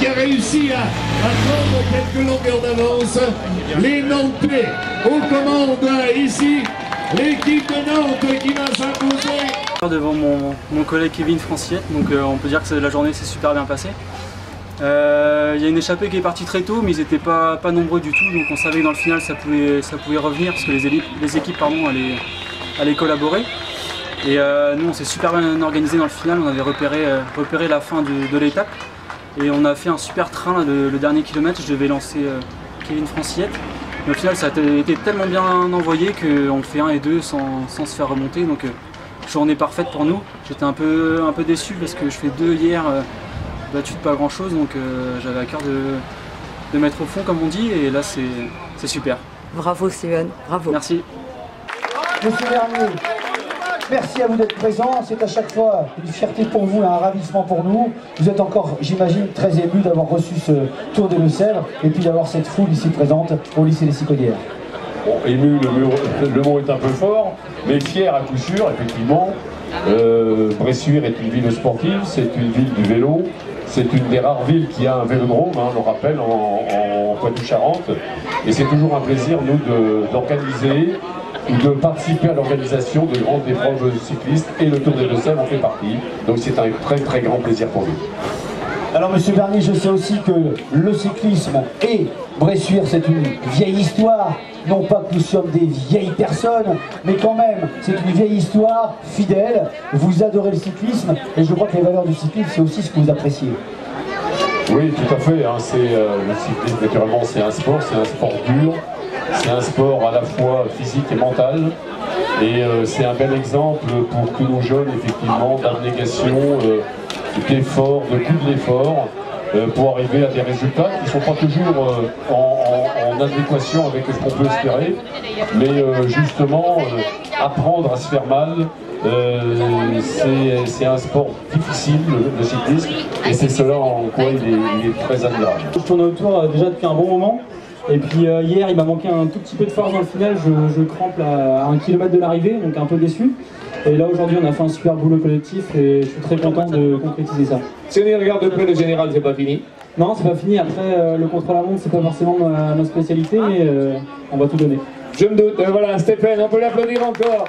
qui a réussi à prendre quelques longueurs d'avance. Les Nantais aux commandes ici, l'équipe de Nantes qui va s'imposer. Devant mon collègue Kevin Franciette, donc on peut dire que la journée s'est super bien passée. Il y a une échappée qui est partie très tôt, mais ils n'étaient pas nombreux du tout, donc on savait que dans le final ça pouvait revenir parce que les équipes allaient collaborer. Et nous on s'est super bien organisé dans le final, on avait repéré la fin de l'étape et on a fait un super train là, le dernier kilomètre. Je devais lancer Kevin Franciette, mais au final ça a été tellement bien envoyé qu'on fait 1 et 2 sans se faire remonter, donc journée parfaite pour nous. J'étais un peu déçu parce que je fais 2 hier, battu de pas grand chose, donc j'avais à cœur de mettre au fond comme on dit, et là c'est super. Bravo Steven, bravo. Merci. Monsieur Vernier, merci à vous d'être présent, c'est à chaque fois une fierté pour vous, un ravissement pour nous. Vous êtes encore, j'imagine, très ému d'avoir reçu ce Tour des Deux-Sèvres et puis d'avoir cette foule ici présente au lycée des Cicodières. Bon, ému, le mot est un peu fort, mais fier à coup sûr, effectivement. Bressuire est une ville sportive, c'est une ville du vélo, c'est une des rares villes qui a un vélodrome, hein, on le rappelle, en Poitou-Charentes. Et c'est toujours un plaisir, nous, d'organiser ou de participer à l'organisation de grandes épreuves cyclistes, et le Tour des Deux-Sèvres en fait partie. Donc c'est un très très grand plaisir pour nous. Alors Monsieur Vernier, je sais aussi que le cyclisme et Bressuire, c'est une vieille histoire. Non pas que nous sommes des vieilles personnes, mais quand même, c'est une vieille histoire fidèle. Vous adorez le cyclisme, et je crois que les valeurs du cyclisme, c'est aussi ce que vous appréciez. Oui, tout à fait. Hein, le cyclisme, naturellement, c'est un sport dur. C'est un sport à la fois physique et mental. Et c'est un bel exemple pour tous nos jeunes, effectivement, d'abnégation, d'effort, de coup de l'effort, pour arriver à des résultats qui ne sont pas toujours en adéquation avec ce qu'on peut espérer, mais justement apprendre à se faire mal, c'est un sport difficile, le cyclisme, et c'est cela en quoi il est très admirable. Je tournais autour déjà depuis un bon moment, et puis hier il m'a manqué un tout petit peu de force dans le final, je crampe à 1 kilomètre de l'arrivée, donc un peu déçu. Et là aujourd'hui on a fait un super boulot collectif et je suis très content de concrétiser ça. Si on y regarde de près le général, c'est pas fini? Non, c'est pas fini. Après le contre-la-montre c'est pas forcément ma spécialité, mais on va tout donner. Je me doute. Voilà, Stéphane, on peut l'applaudir encore.